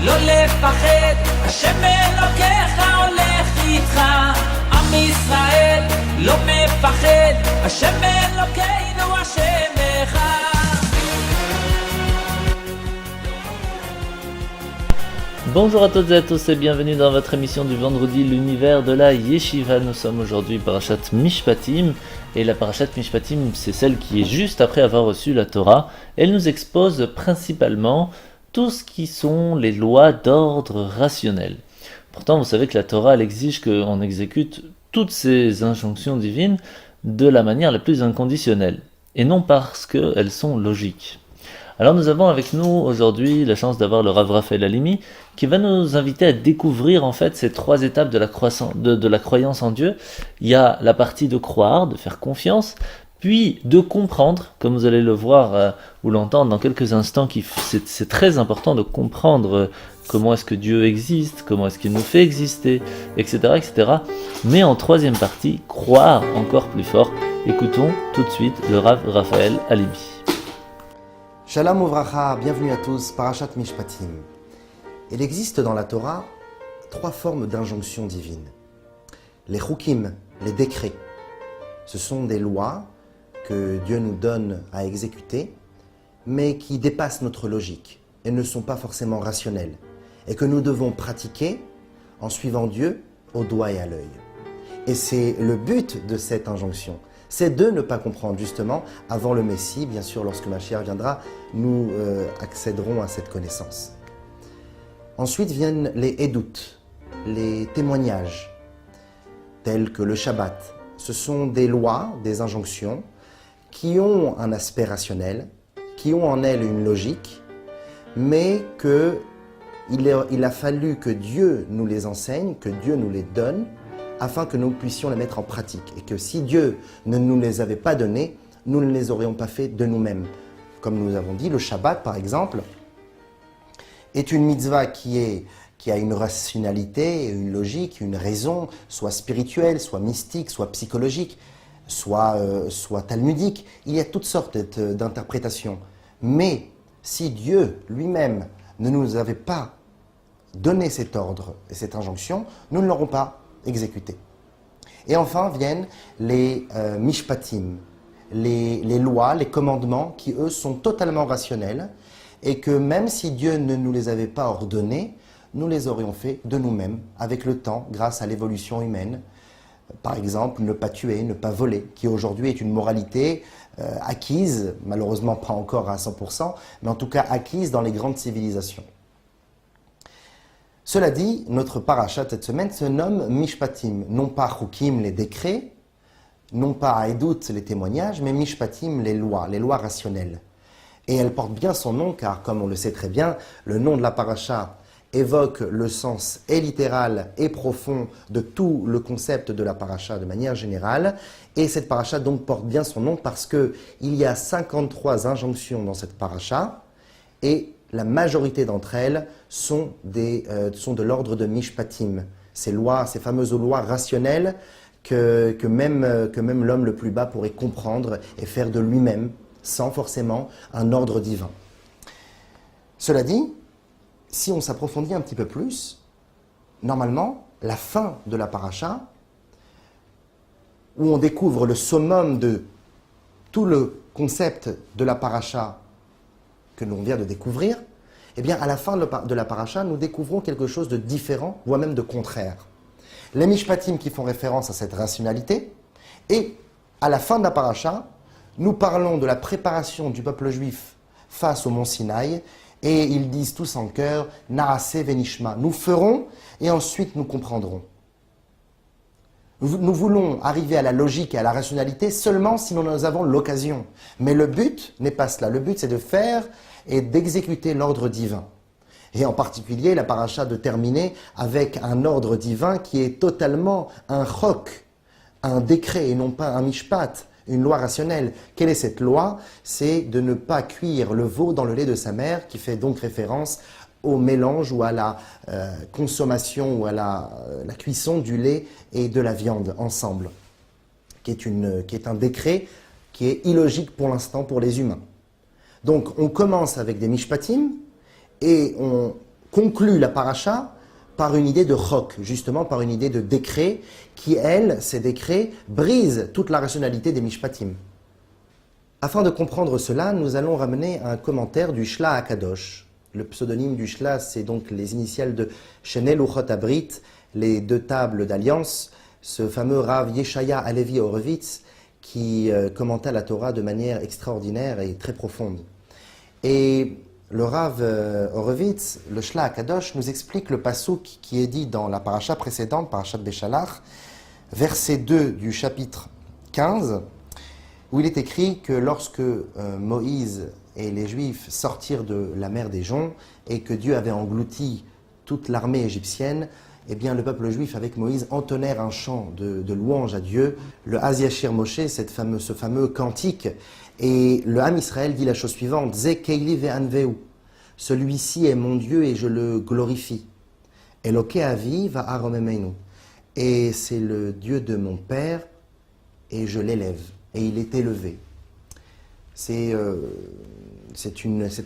לא לפחד, השם אלוקיך הולך איתך. עם ישראל לא מפחד, השם אלוקינו השם אחד. Bonjour à toutes et à tous et bienvenue dans votre émission du vendredi, l'univers de la Yeshiva. Nous sommes aujourd'hui Parashat Mishpatim, et la Parashat Mishpatim, c'est celle qui est juste après avoir reçu la Torah. Elle nous expose principalement tout ce qui sont les lois d'ordre rationnel. Pourtant, vous savez que la Torah, elle exige qu'on exécute toutes ces injonctions divines de la manière la plus inconditionnelle, et non parce qu'elles sont logiques. Alors nous avons avec nous aujourd'hui la chance d'avoir le Rav Raphaël Halimi qui va nous inviter à découvrir en fait ces trois étapes de la croyance en Dieu. Il y a la partie de croire, de faire confiance, puis de comprendre, comme vous allez le voir ou l'entendre dans quelques instants, c'est très important de comprendre comment est-ce que Dieu existe, comment est-ce qu'il nous fait exister, etc., etc. Mais en troisième partie, croire encore plus fort. Écoutons tout de suite le Rav Raphaël Halimi. Shalom Uvracha, bienvenue à tous, Parashat Mishpatim. Il existe dans la Torah trois formes d'injonctions divines. Les chukim, les décrets, ce sont des lois que Dieu nous donne à exécuter, mais qui dépassent notre logique et ne sont pas forcément rationnelles, et que nous devons pratiquer en suivant Dieu au doigt et à l'œil. Et c'est le but de cette injonction. C'est de ne pas comprendre justement avant le Messie. Bien sûr, lorsque Mashiach viendra, nous accéderons à cette connaissance. Ensuite viennent les edut, les témoignages, tels que le Shabbat. Ce sont des lois, des injonctions qui ont un aspect rationnel, qui ont en elles une logique, mais il a fallu que Dieu nous les enseigne, que Dieu nous les donne, afin que nous puissions les mettre en pratique. Et que si Dieu ne nous les avait pas donnés, nous ne les aurions pas fait de nous-mêmes. Comme nous avons dit, le Shabbat, par exemple, est une mitzvah qui a une rationalité, une logique, une raison, soit spirituelle, soit mystique, soit psychologique, soit talmudique. Il y a toutes sortes d'interprétations. Mais si Dieu lui-même ne nous avait pas donné cet ordre et cette injonction, nous ne l'aurons pas exécuté. Et enfin viennent les mishpatim, les lois, les commandements qui eux sont totalement rationnels et que même si Dieu ne nous les avait pas ordonnés, nous les aurions fait de nous-mêmes avec le temps grâce à l'évolution humaine. Par exemple, ne pas tuer, ne pas voler, qui aujourd'hui est une moralité acquise, malheureusement pas encore à 100%, mais en tout cas acquise dans les grandes civilisations. Cela dit, notre parashat cette semaine se nomme Mishpatim, non pas Chukim, les décrets, non pas Edut, les témoignages, mais Mishpatim, les lois rationnelles. Et elle porte bien son nom, car comme on le sait très bien, le nom de la parasha évoque le sens et littéral et profond de tout le concept de la parasha de manière générale. Et cette parasha donc porte bien son nom parce qu'il y a 53 injonctions dans cette parasha, et la majorité d'entre elles sont de l'ordre de Mishpatim, ces fameuses lois rationnelles que même l'homme le plus bas pourrait comprendre et faire de lui-même, sans forcément un ordre divin. Cela dit, si on s'approfondit un petit peu plus, normalement, la fin de la paracha, où on découvre le summum de tout le concept de la paracha que l'on vient de découvrir, eh bien, à la fin de la paracha, nous découvrons quelque chose de différent, voire même de contraire. Les mishpatim qui font référence à cette rationalité, et à la fin de la paracha, nous parlons de la préparation du peuple juif face au mont Sinaï, et ils disent tous en chœur, Naase venishma, nous ferons, et ensuite nous comprendrons. Nous voulons arriver à la logique et à la rationalité seulement si nous en avons l'occasion. Mais le but n'est pas cela. Le but, c'est de faire et d'exécuter l'ordre divin. Et en particulier, la paracha de terminer avec un ordre divin qui est totalement un chok, un décret et non pas un mishpat, une loi rationnelle. Quelle est cette loi? C'est de ne pas cuire le veau dans le lait de sa mère, qui fait donc référence au mélange ou à la consommation ou à la cuisson du lait et de la viande ensemble, qui est un décret qui est illogique pour l'instant pour les humains. Donc on commence avec des mishpatim et on conclut la paracha par une idée de chok, justement par une idée de décret, qui, ces décrets, brisent toute la rationalité des mishpatim. Afin de comprendre cela, nous allons ramener un commentaire du Shla HaKadosh. Le pseudonyme du Shla, c'est donc les initiales de Shenel Luchot Abrit, les 2 tables d'alliance, ce fameux Rav Yeshaya Alevi Horowitz, qui commenta la Torah de manière extraordinaire et très profonde. Et le Rav Horowitz, le Shla HaKadosh, nous explique le passouk qui est dit dans la paracha précédente, parashat Beshalach, verset 2 du chapitre 15, où il est écrit que lorsque Moïse et les Juifs sortirent de la mer des Joncs et que Dieu avait englouti toute l'armée égyptienne, eh bien le peuple juif avec Moïse entonnèrent un chant de louange à Dieu, le Az Yashir Moshe, ce fameux cantique, et le Ham Israël dit la chose suivante, Ze Keili ve'anveu, celui-ci est mon Dieu et je le glorifie. Eloke Avi va'aromemenu, et c'est le Dieu de mon Père et je l'élève, et il est élevé. C'est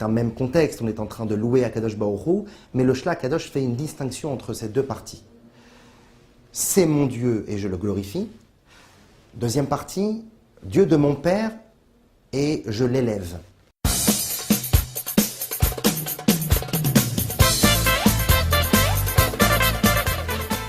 un même contexte, on est en train de louer Akadosh Baruch Hu, mais le Shla HaKadosh fait une distinction entre ces 2 parties. C'est mon Dieu et je le glorifie. Deuxième partie, Dieu de mon Père et je l'élève.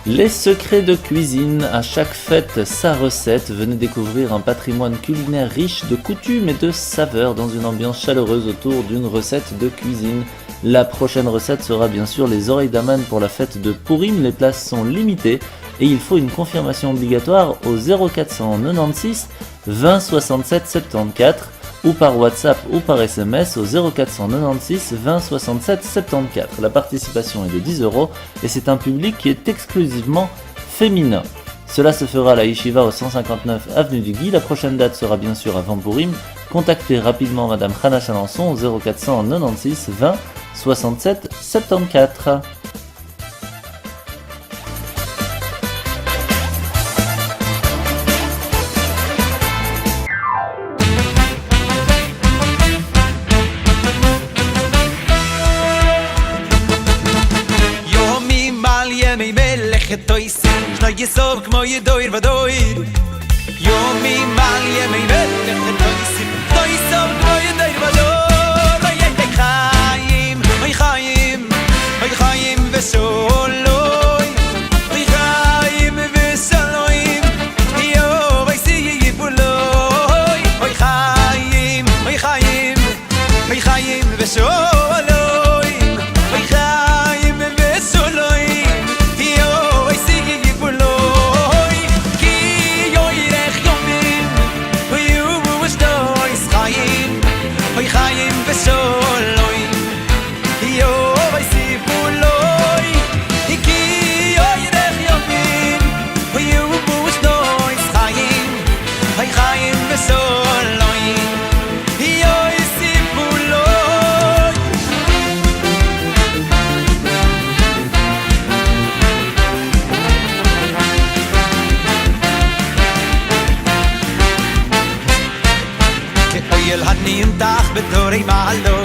Les secrets de cuisine, à chaque fête sa recette, venez découvrir un patrimoine culinaire riche de coutumes et de saveurs dans une ambiance chaleureuse autour d'une recette de cuisine. La prochaine recette sera bien sûr les oreilles d'Aman pour la fête de Purim, les places sont limitées et il faut une confirmation obligatoire au 0496 20 67 74 ou par WhatsApp ou par SMS au 0496 20 67 74. La participation est de 10 € et c'est un public qui est exclusivement féminin. Cela se fera à la Yeshiva au 159 avenue du Guy. La prochaine date sera bien sûr avant Purim. Contactez rapidement Madame Hana Chalençon au 0496 20 67 74. יסוב כמו ידויר ודויר יומי מעל ימי מלך תויסים לא יסוב כמו ידויר ודויר ויי חיים ויי חיים ויי חיים ושולוי ויי חיים ושולוי יו ויי יפולוי ויי חיים ויי חיים ויי חיים ושולוי ויי חיים ושולוי בתורי מעלו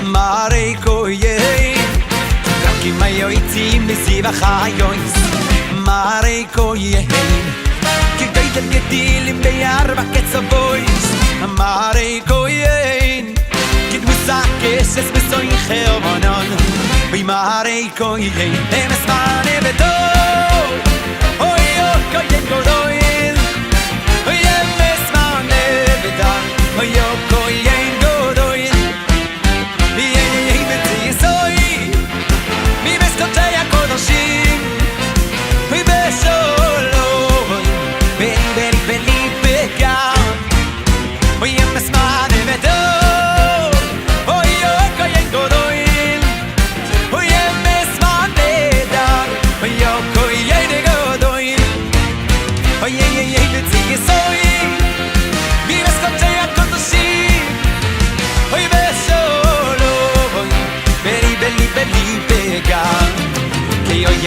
מרי כויי כי מיועצים מסיב החיויס מרי כויי כי גייטל גדילים ביער בקצבויס מרי כויי כי דמוסה כסס בסוי חרבונון ומרי כויי אמס מנה בדור אוי אוי כויי גודויל אוי אמס מנה בדור אוי אוי כויי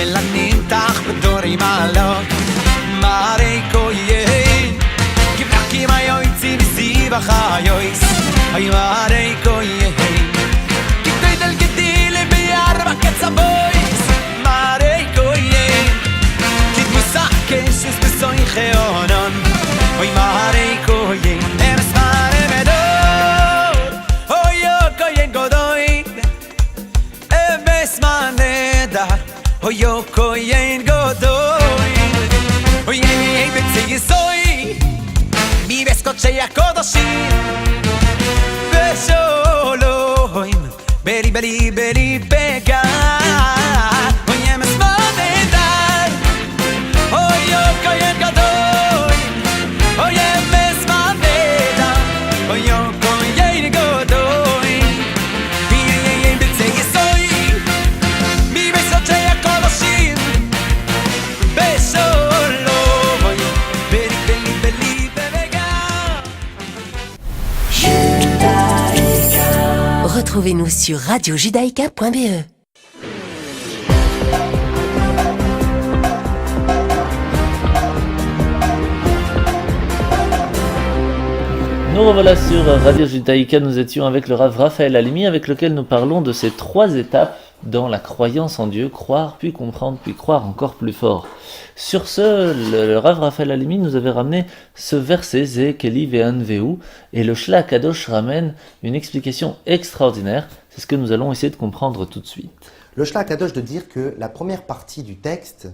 Oye la nintach bedori malok Mare koyen Kibraki mayoitzi visiva chayois Ay mare koyen Kitoy del gedile biyar baketza מבסקוצ'י הקודשים ושולוים בלי בלי בלי בגן אוי אמס מודדן אוי אוי כהן גדול אוי אמס מודדן אוי אוי כהן גדול ביי בצי יסוי מבסקוצ'י הקודשים ושולוים בלי בלי בלי בגן Retrouvez-nous sur radiojudaïka.be. Nous revoilà sur Radio Judaïka, nous étions avec le Rav Raphaël Halimi, avec lequel nous parlons de ces 3 étapes dans la croyance en Dieu, croire, puis comprendre, puis croire encore plus fort. Sur ce, le Rav Raphaël Halimi nous avait ramené ce verset, Ze Keli Ve'anveu, et le Shla Kadosh ramène une explication extraordinaire, c'est ce que nous allons essayer de comprendre tout de suite. Le Shla Kadosh de dire que la première partie du texte,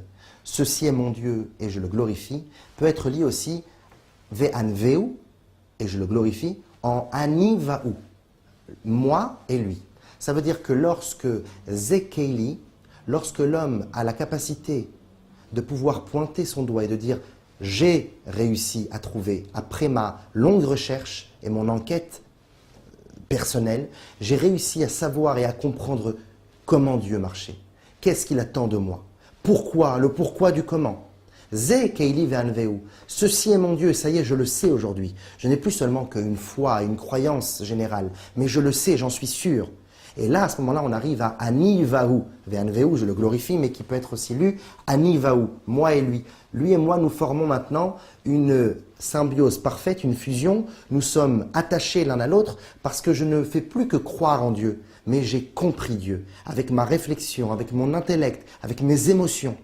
ceci est mon Dieu et je le glorifie, peut être lié aussi Ve'anveu, et je le glorifie, en Ani Va'u, moi et lui. Ça veut dire que lorsque Zekeli, lorsque l'homme a la capacité de pouvoir pointer son doigt et de dire « j'ai réussi à trouver, après ma longue recherche et mon enquête personnelle, j'ai réussi à savoir et à comprendre comment Dieu marchait. Qu'est-ce qu'il attend de moi? Pourquoi? Le pourquoi du comment. Ze keili ve'anveu. Ceci est mon Dieu, ça y est, je le sais aujourd'hui. Je n'ai plus seulement qu'une foi, une croyance générale, mais je le sais, j'en suis sûr. Et là, à ce moment-là, on arrive à Ani Vahu. Ve'anveu, je le glorifie, mais qui peut être aussi lu Ani Vahu, moi et lui. Lui et moi, nous formons maintenant une symbiose parfaite, une fusion. Nous sommes attachés l'un à l'autre parce que je ne fais plus que croire en Dieu, mais j'ai compris Dieu, avec ma réflexion, avec mon intellect, avec mes émotions.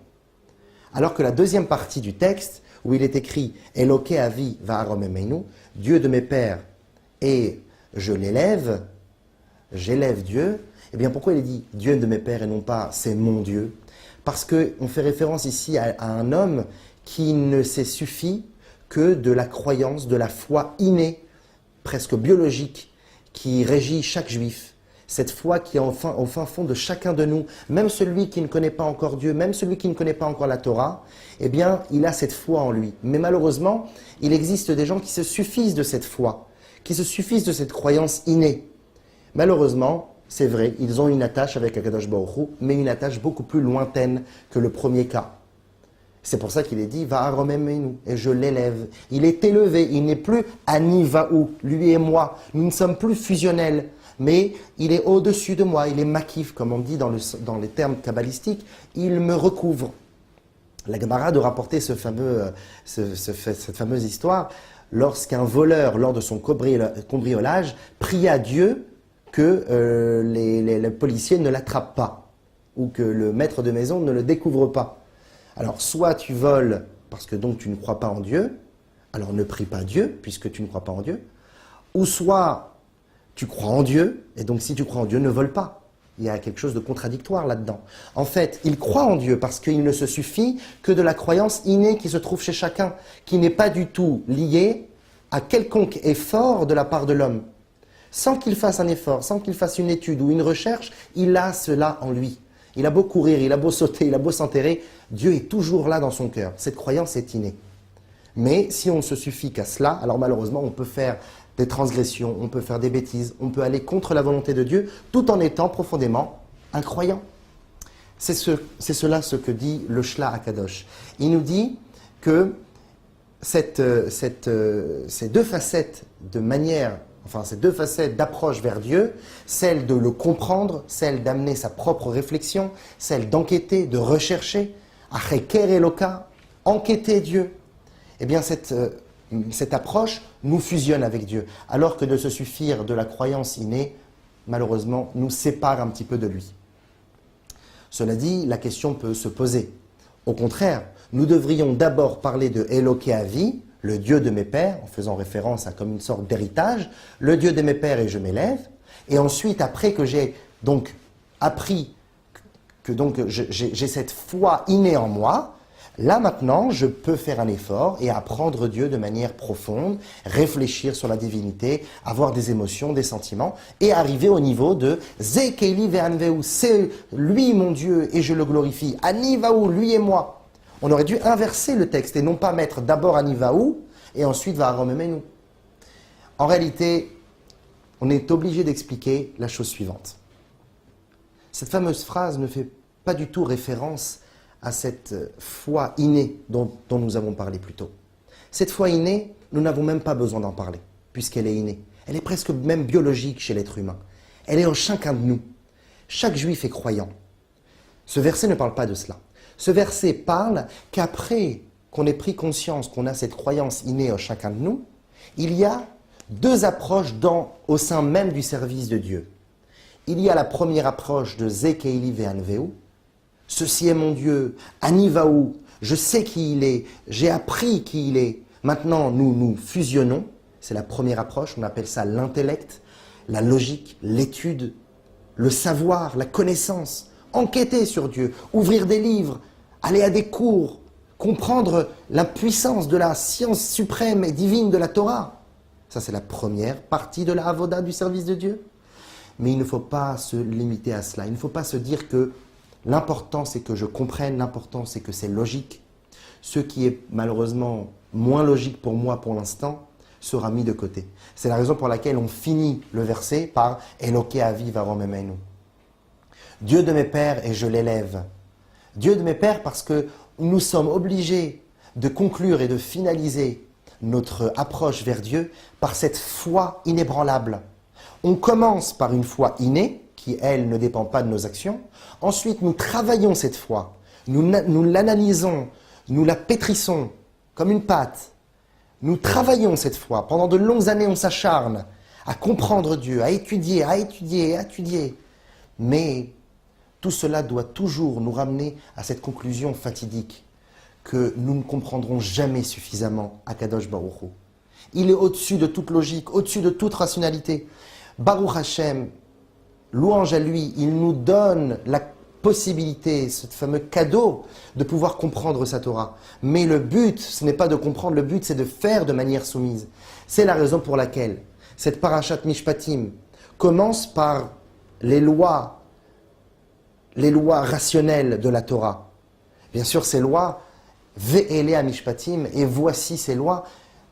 Alors que la deuxième partie du texte, où il est écrit « Eloké avi va'aromemenu » Dieu de mes pères, et je l'élève, j'élève Dieu, eh bien pourquoi il est dit « Dieu de mes pères » et non pas « c'est mon Dieu » Parce qu'on fait référence ici à un homme qui ne s'est suffi que de la croyance, de la foi innée, presque biologique, qui régit chaque juif. Cette foi qui est au fin fond de chacun de nous, même celui qui ne connaît pas encore Dieu, même celui qui ne connaît pas encore la Torah, eh bien, il a cette foi en lui. Mais malheureusement, il existe des gens qui se suffisent de cette foi, qui se suffisent de cette croyance innée. Malheureusement, c'est vrai, ils ont une attache avec Akadosh Baruch Hu, mais une attache beaucoup plus lointaine que le premier cas. C'est pour ça qu'il est dit « Va'aromemenu » et je l'élève. Il est élevé, il n'est plus « Ani Va'u », lui et moi. Nous ne sommes plus fusionnels. Mais il est au-dessus de moi, il est makif, comme on dit dans les termes kabbalistiques, il me recouvre. La Gemara de rapporter cette fameuse histoire, lorsqu'un voleur, lors de son cambriolage, prie à Dieu que les policiers ne l'attrapent pas, ou que le maître de maison ne le découvre pas. Alors, soit tu voles parce que donc tu ne crois pas en Dieu, alors ne prie pas Dieu, puisque tu ne crois pas en Dieu, ou soit tu crois en Dieu, et donc si tu crois en Dieu, ne vole pas. Il y a quelque chose de contradictoire là-dedans. En fait, il croit en Dieu parce qu'il ne se suffit que de la croyance innée qui se trouve chez chacun, qui n'est pas du tout liée à quelconque effort de la part de l'homme. Sans qu'il fasse un effort, sans qu'il fasse une étude ou une recherche, il a cela en lui. Il a beau courir, il a beau sauter, il a beau s'enterrer, Dieu est toujours là dans son cœur. Cette croyance est innée. Mais si on ne se suffit qu'à cela, alors malheureusement on peut faire des transgressions, on peut faire des bêtises, on peut aller contre la volonté de Dieu, tout en étant profondément un croyant. C'est cela ce que dit le Shla Akadosh. Il nous dit que ces 2 facettes de manière, enfin ces 2 facettes d'approche vers Dieu, celle de le comprendre, celle d'amener sa propre réflexion, celle d'enquêter, de rechercher, Acheker Eloka, enquêter Dieu, eh bien cette approche nous fusionne avec Dieu, alors que de se suffire de la croyance innée, malheureusement, nous sépare un petit peu de lui. Cela dit, la question peut se poser. Au contraire, nous devrions d'abord parler de Eloké Avi, le Dieu de mes pères, en faisant référence à comme une sorte d'héritage, le Dieu de mes pères et je m'élève, et ensuite, après que j'ai donc appris, que donc j'ai cette foi innée en moi, Là maintenant, je peux faire un effort et apprendre Dieu de manière profonde, réfléchir sur la divinité, avoir des émotions, des sentiments, et arriver au niveau de Ze Keili ve'anveu, c'est lui mon Dieu et je le glorifie. Anivaou, lui et moi. On aurait dû inverser le texte et non pas mettre d'abord Anivaou et ensuite Va'aromemenu. En réalité, on est obligé d'expliquer la chose suivante. Cette fameuse phrase ne fait pas du tout référence à cette foi innée dont nous avons parlé plus tôt. Cette foi innée, nous n'avons même pas besoin d'en parler, puisqu'elle est innée. Elle est presque même biologique chez l'être humain. Elle est en chacun de nous. Chaque juif est croyant. Ce verset ne parle pas de cela. Ce verset parle qu'après qu'on ait pris conscience qu'on a cette croyance innée en chacun de nous, il y a deux approches au sein même du service de Dieu. Il y a la première approche de Ze Keili ve'anveu. Ceci est mon Dieu, Anivaou, je sais qui il est, j'ai appris qui il est. Maintenant, nous fusionnons. C'est la première approche, on appelle ça l'intellect, la logique, l'étude, le savoir, la connaissance. Enquêter sur Dieu, ouvrir des livres, aller à des cours, comprendre la puissance de la science suprême et divine de la Torah. Ça, c'est la première partie de la avoda du service de Dieu. Mais il ne faut pas se limiter à cela. Il ne faut pas se dire que l'important, c'est que je comprenne, l'important, c'est que c'est logique. Ce qui est malheureusement moins logique pour moi pour l'instant sera mis de côté. C'est la raison pour laquelle on finit le verset par « Eloke avi va'aromemenu ». Dieu de mes pères et je l'élève. Dieu de mes pères parce que nous sommes obligés de conclure et de finaliser notre approche vers Dieu par cette foi inébranlable. On commence par une foi innée, qui, elle, ne dépend pas de nos actions. Ensuite, nous travaillons cette foi. Nous l'analysons, nous la pétrissons comme une pâte. Nous travaillons cette foi. Pendant de longues années, on s'acharne à comprendre Dieu, à étudier. Mais tout cela doit toujours nous ramener à cette conclusion fatidique que nous ne comprendrons jamais suffisamment Akadosh Baruch Hu. Il est au-dessus de toute logique, au-dessus de toute rationalité. Baruch Hashem, louange à lui, il nous donne la possibilité, ce fameux cadeau de pouvoir comprendre sa Torah. Mais le but, ce n'est pas de comprendre, le but c'est de faire de manière soumise. C'est la raison pour laquelle cette parashat Mishpatim commence par les lois rationnelles de la Torah. Bien sûr, ces lois, Ve'elea Mishpatim, et voici ces lois,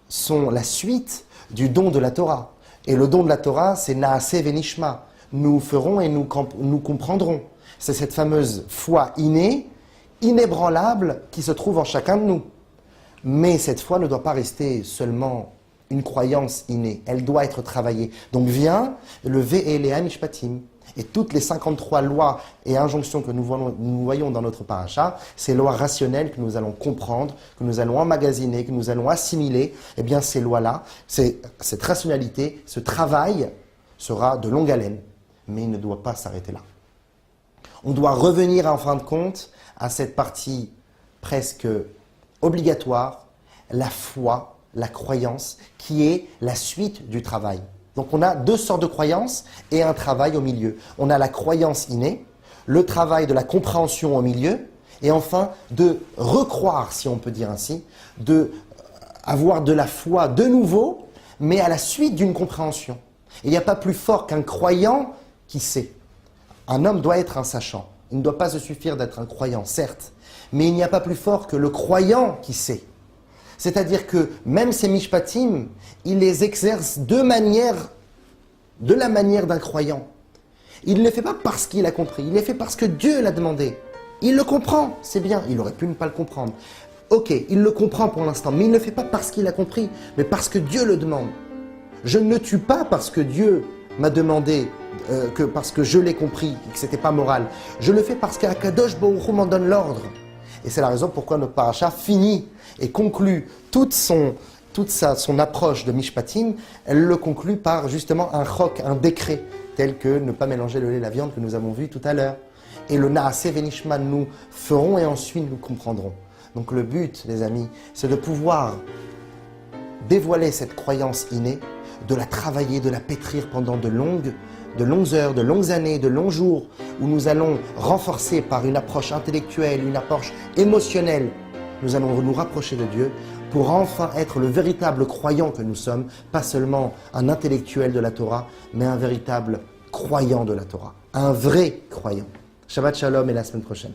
sont la suite du don de la Torah. Et le don de la Torah, c'est Naaseh Venishma. Nous ferons et nous comprendrons. C'est cette fameuse foi innée, inébranlable, qui se trouve en chacun de nous. Mais cette foi ne doit pas rester seulement une croyance innée. Elle doit être travaillée. Donc vient le Ve'elea Mishpatim. Et toutes les 53 lois et injonctions que nous voyons dans notre paracha, ces lois rationnelles que nous allons comprendre, que nous allons emmagasiner, que nous allons assimiler, eh bien ces lois-là, cette rationalité, ce travail sera de longue haleine. Mais il ne doit pas s'arrêter là. On doit revenir en fin de compte à cette partie presque obligatoire, la foi, la croyance, qui est la suite du travail. Donc on a deux sortes de croyances et un travail au milieu. On a la croyance innée, le travail de la compréhension au milieu, et enfin de recroire, si on peut dire ainsi, de avoir de la foi de nouveau, mais à la suite d'une compréhension. Et il n'y a pas plus fort qu'un croyant qui sait. Un homme doit être un sachant. Il ne doit pas se suffire d'être un croyant, certes, mais il n'y a pas plus fort que le croyant qui sait. C'est-à-dire que même ces mishpatim, il les exerce de la manière d'un croyant. Il ne les fait pas parce qu'il a compris, il les fait parce que Dieu l'a demandé. Il le comprend, c'est bien, il aurait pu ne pas le comprendre. Ok, il le comprend pour l'instant, mais il ne le fait pas parce qu'il a compris, mais parce que Dieu le demande. Je ne tue pas parce que Dieu m'a demandé, parce que je l'ai compris, et que ce n'était pas moral. Je le fais parce qu'Akadosh Baruch Hu m'en donne l'ordre. Et c'est la raison pourquoi notre paracha finit et conclut toute son approche de Mishpatim. Elle le conclut par justement un chok, un décret, tel que ne pas mélanger le lait et la viande que nous avons vu tout à l'heure. Et le Naaseh Venishma, nous ferons et ensuite nous comprendrons. Donc le but, les amis, c'est de pouvoir dévoiler cette croyance innée, de la travailler, de la pétrir pendant de longues heures, de longues années, de longs jours, où nous allons renforcer par une approche intellectuelle, une approche émotionnelle, nous allons nous rapprocher de Dieu pour enfin être le véritable croyant que nous sommes, pas seulement un intellectuel de la Torah, mais un véritable croyant de la Torah, un vrai croyant. Shabbat Shalom et la semaine prochaine.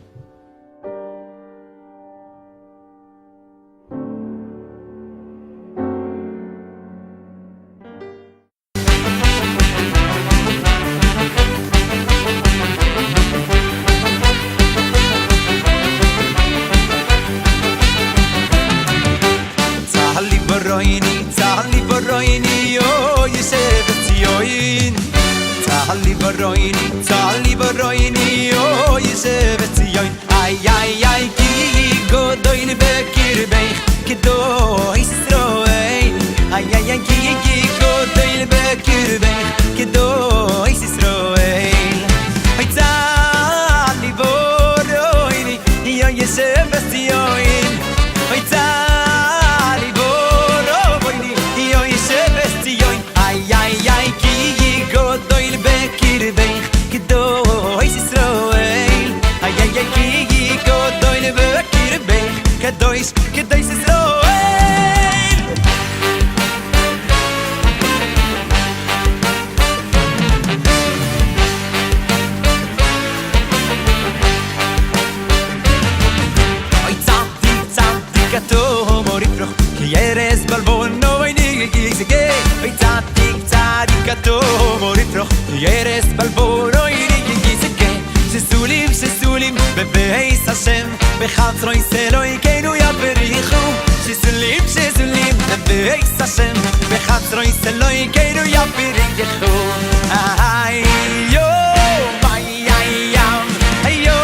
Tzahli baroini, yo Yisef Tzion. Tzahli baroini, yo Yisef Tzion. Ay, ay, ay, ki godoin bekirbeich, kedo Yisroel. Ay, ay, ay, ki godoin bekirbeich, kedo Yisroel. Ay, tzahli baroini, yo Yisef Tzion. Ay, tzahli baroini, yo Yisef Tzion. Ay, ay, ay, ki godoin bekirbeich, kedo Yisroel. Ay, ay, ay, ki godoin bekirbeich, kedo Yisroel. Yeres balbon no I need gigs again. I tzadik moritroch. Yeres balbon no I need gigs again. Shesulim bebeis Hashem bechatzroi seloi keinu yaperichu. Shesulim bebeis Hashem bechatzroi seloi keinu yaperichu. Ay yo ay ay yam ay yo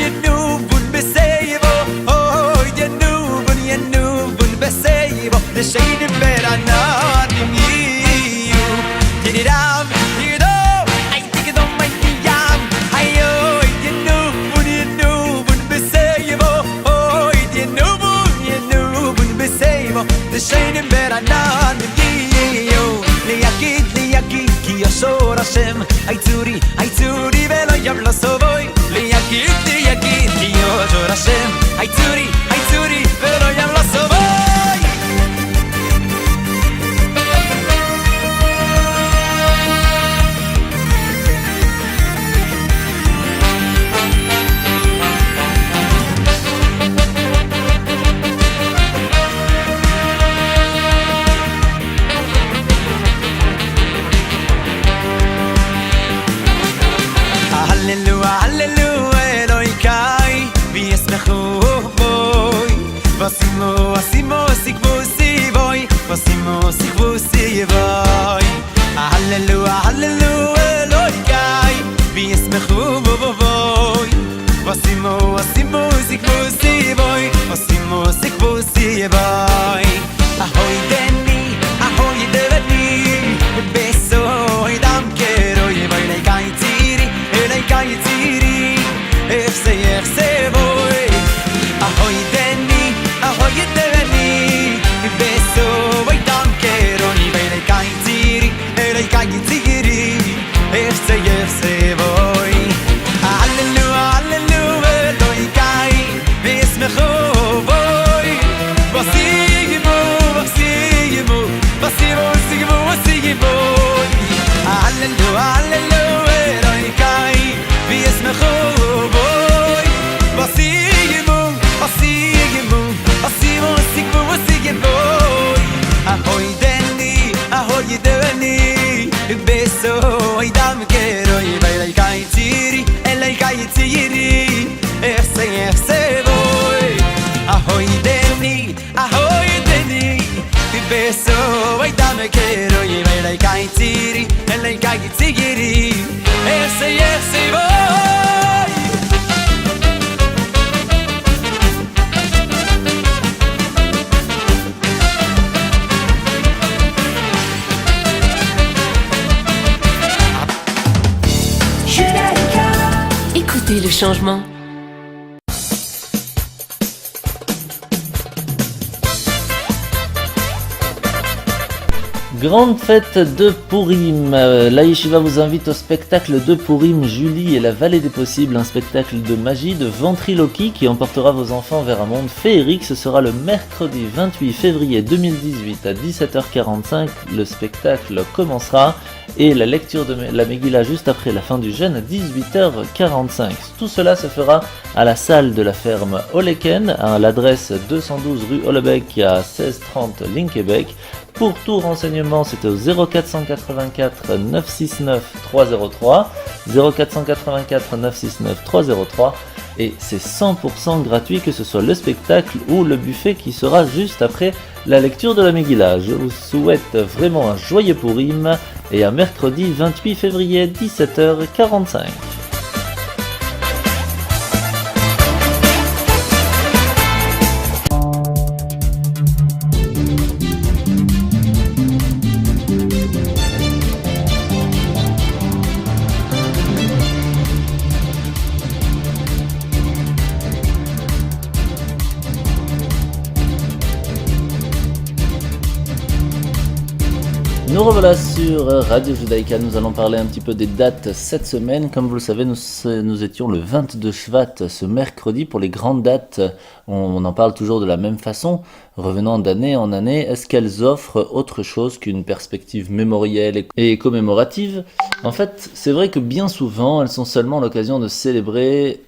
yenubun beseivo. Oh yenubun beseivo. The shade better not in you. Get it out, you know. I think it don't make me young. Ayo, yenubun beseivo. Oh yenubun beseivo. The shade better not in you. Liyakid ki yashor Hashem. Ay tzuri velo yam lo sovoy. Liyakid ki yashor Hashem. Ay tzuri velo yam lo sovoy. Hallelujah, Eloi kai, v'yesmechu boy. Vasimo sikvu sivoy, vasimo sikvu sivoy. Hallelujah, Eloi kai, v'yesmechu boy. Vasimo sikvu sivoy, vasimo sikvu sivoy. Ahoy deni, besoy dam keroy, v'ylei kai tziri. Kai tziri, efse boy. Ahoy deni, beso boy dam keroni. Vele kai tziri, efse boy. Hallelujah, Eloi kai, v'yismechu boy. V'asigimu boy. Hallelujah, Eloi kai. V'yismechu boy. V'asigimu boy. Ahoy deni, beso dam keroy. V'elei kai tziri, efse boy. Ahoy deni, beso dam keroy. V'elei kai tziri, efse boy. Écoutez le changement. Grande fête de Purim. La Yeshiva vous invite au spectacle de Purim Julie et la vallée des possibles, un spectacle de magie, de ventriloquie qui emportera vos enfants vers un monde féerique. Ce sera le mercredi 28 février 2018 à 17h45. Le spectacle commencera et la lecture de la Megillah juste après la fin du jeûne à 18h45. Tout cela se fera à la salle de la ferme Oleken, à l'adresse 212 rue Hollebeck à 1630 Linkebeck. Pour tout renseignement, c'était au 0484 969 303, 0484 969 303, et c'est 100% gratuit, que ce soit le spectacle ou le buffet qui sera juste après la lecture de la Megillah. Je vous souhaite vraiment un joyeux Purim et à mercredi 28 février 17h45. Nous revoilà sur Radio Judaïka, nous allons parler un petit peu des dates cette semaine. Comme vous le savez, nous étions le 22 Shvat ce mercredi pour les grandes dates. On en parle toujours de la même façon, revenant d'année en année. Est-ce qu'elles offrent autre chose qu'une perspective mémorielle et commémorative ? En fait, c'est vrai que bien souvent, elles sont seulement l'occasion de célébrer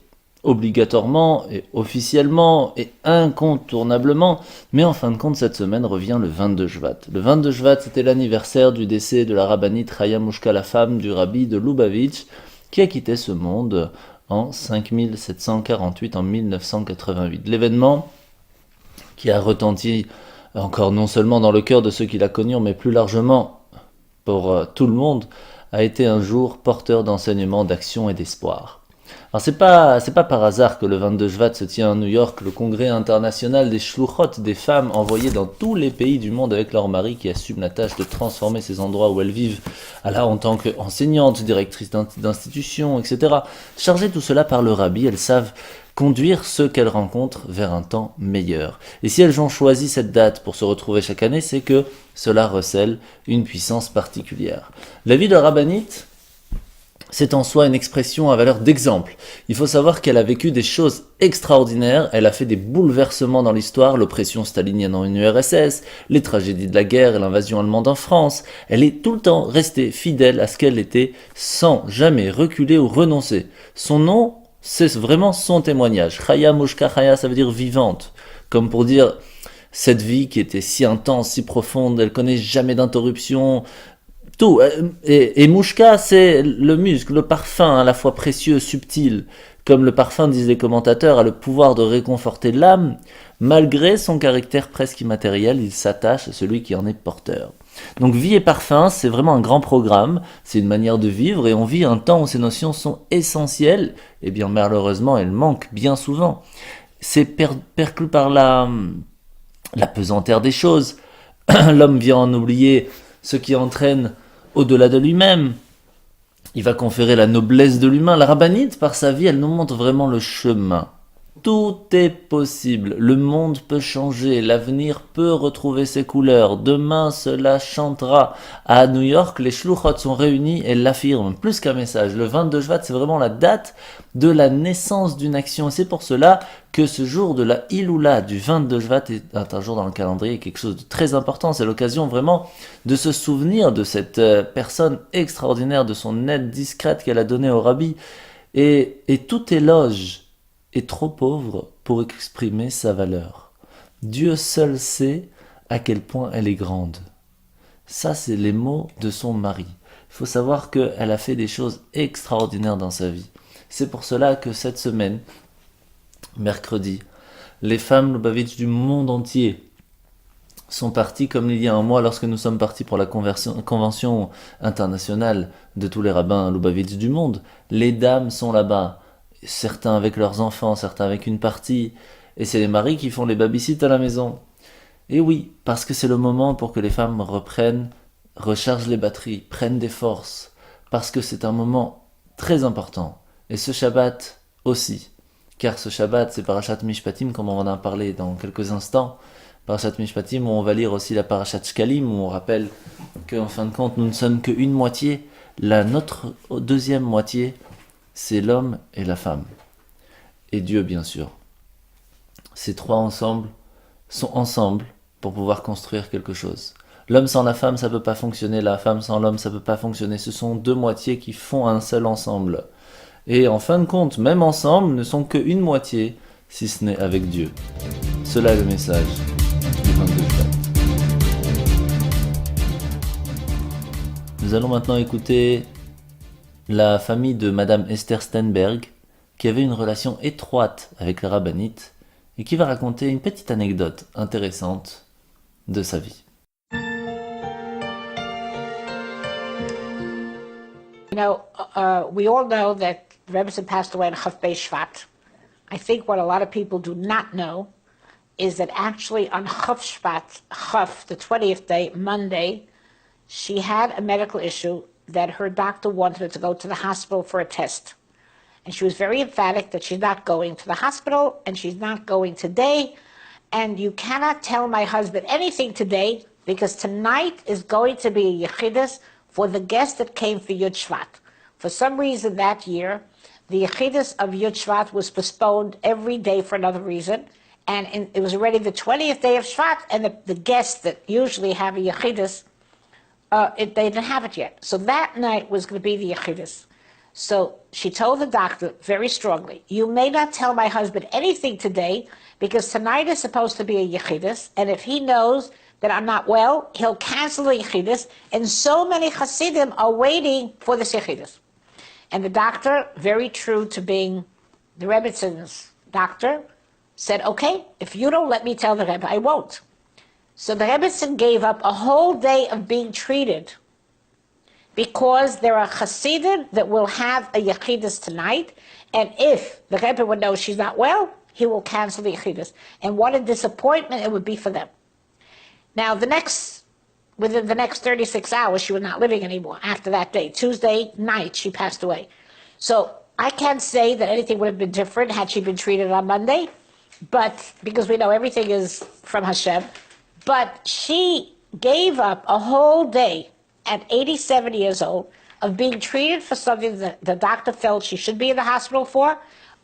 obligatoirement et officiellement et incontournablement, mais en fin de compte cette semaine revient le 22 Shvat. Le 22 Shvat, c'était l'anniversaire du décès de la rabbinite Chaya Mushka, la femme du rabbi de Lubavitch, qui a quitté ce monde en 5748, en 1988. L'événement qui a retenti encore non seulement dans le cœur de ceux qui la connurent, mais plus largement pour tout le monde, a été un jour porteur d'enseignement, d'action et d'espoir. Alors c'est pas par hasard que le 22 Shvat se tient à New York, le congrès international des shluchot, des femmes envoyées dans tous les pays du monde avec leurs maris qui assument la tâche de transformer ces endroits où elles vivent, en tant qu'enseignantes, directrices d'institutions, etc. Chargées tout cela par le rabbi, elles savent conduire ceux qu'elles rencontrent vers un temps meilleur. Et si elles ont choisi cette date pour se retrouver chaque année, c'est que cela recèle une puissance particulière. La vie de rabbinite, c'est en soi une expression à valeur d'exemple. Il faut savoir qu'elle a vécu des choses extraordinaires, elle a fait des bouleversements dans l'histoire, l'oppression stalinienne en URSS, les tragédies de la guerre et l'invasion allemande en France. Elle est tout le temps restée fidèle à ce qu'elle était, sans jamais reculer ou renoncer. Son nom, c'est vraiment son témoignage. Chaya Mushka, Chaya, ça veut dire vivante. Comme pour dire, cette vie qui était si intense, si profonde, elle connaît jamais d'interruption, tout. Et Mushka, c'est le muscle, le parfum, à la fois précieux, subtil. Comme le parfum, disent les commentateurs, a le pouvoir de réconforter l'âme. Malgré son caractère presque immatériel, il s'attache à celui qui en est porteur. Donc vie et parfum, c'est vraiment un grand programme, c'est une manière de vivre, et on vit un temps où ces notions sont essentielles, et bien malheureusement elles manquent bien souvent. C'est perclus par la pesanteur des choses. L'homme vient en oublier ce qui entraîne au-delà de lui-même. Il va conférer la noblesse de l'humain. La rabbinite, par sa vie, elle nous montre vraiment le chemin. Tout est possible, le monde peut changer, l'avenir peut retrouver ses couleurs, demain cela chantera. À New York, les shluchot sont réunis et l'affirment, plus qu'un message. Le 22 Shvat, c'est vraiment la date de la naissance d'une action, et c'est pour cela que ce jour de la Iloula du 22 Shvat est un jour dans le calendrier, quelque chose de très important. C'est l'occasion vraiment de se souvenir de cette personne extraordinaire, de son aide discrète qu'elle a donnée au rabbi, et tout éloge est trop pauvre pour exprimer sa valeur. Dieu seul sait à quel point elle est grande. Ça, c'est les mots de son mari. Il faut savoir qu'elle a fait des choses extraordinaires dans sa vie. C'est pour cela que cette semaine, mercredi, les femmes Lubavitch du monde entier sont parties comme il y a un mois lorsque nous sommes partis pour la convention internationale de tous les rabbins Lubavitch du monde. Les dames sont là-bas. Certains avec leurs enfants, certains avec une partie, et c'est les maris qui font les babysittes à la maison. Et oui, parce que c'est le moment pour que les femmes reprennent, rechargent les batteries, prennent des forces, parce que c'est un moment très important. Et ce Shabbat aussi, car ce Shabbat c'est Parashat Mishpatim, comme on va en parler dans quelques instants. Parashat Mishpatim, où on va lire aussi la Parashat Shkalim, où on rappelle qu'en fin de compte, nous ne sommes qu'une moitié. Notre deuxième moitié, c'est l'homme et la femme. Et Dieu, bien sûr. Ces trois ensemble sont ensemble pour pouvoir construire quelque chose. L'homme sans la femme, ça peut pas fonctionner. La femme sans l'homme, ça peut pas fonctionner. Ce sont deux moitiés qui font un seul ensemble. Et en fin de compte, même ensemble, ne sont qu'une moitié, si ce n'est avec Dieu. Cela est le message du 22 Shvat. Nous allons maintenant écouter la famille de Madame Esther Steinberg, qui avait une relation étroite avec la rabbinite, et qui va raconter une petite anecdote intéressante de sa vie. You know, we all know that Rebbetzin passed away on Chaf Bei Shvat. I think what a lot of people do not know is that actually on Chaf Shvat, Chaf, the 20th day, Monday, she had a medical issue that her doctor wanted her to go to the hospital for a test. And she was very emphatic that she's not going to the hospital and she's not going today. And you cannot tell my husband anything today because tonight is going to be a Yechidus for the guest that came for Yud Shvat. For some reason that year, the Yechidus of Yud Shvat was postponed every day for another reason. And it was already the 20th day of Shvat, and the guests that usually have a Yechidus, they didn't have it yet. So that night was going to be the Yechidus. So she told the doctor very strongly, you may not tell my husband anything today because tonight is supposed to be a Yechidus, and if he knows that I'm not well, he'll cancel the Yechidus, and so many Hasidim are waiting for this Yechidus. And the doctor, very true to being the Rebbetzins doctor, said, okay, if you don't let me tell the Rebbe, I won't. So the Rebbetzin gave up a whole day of being treated because there are Hasidim that will have a Yechidus tonight, and if the Rebbe would know she's not well, he will cancel the Yechidus. And what a disappointment it would be for them. Now, within the next 36 hours, she was not living anymore after that day. Tuesday night, she passed away. So I can't say that anything would have been different had she been treated on Monday, but because we know everything is from Hashem. But she gave up a whole day at 87 years old of being treated for something that the doctor felt she should be in the hospital for,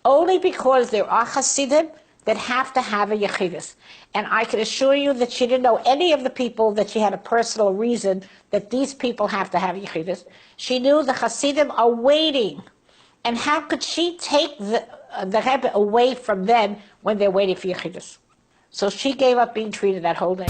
only because there are Hasidim that have to have a Yechidus. And I can assure you that she didn't know any of the people that she had a personal reason that these people have to have Yechidus. She knew the Hasidim are waiting. And how could she take the Rebbe away from them when they're waiting for Yechidus? So she gave up being treated that whole day.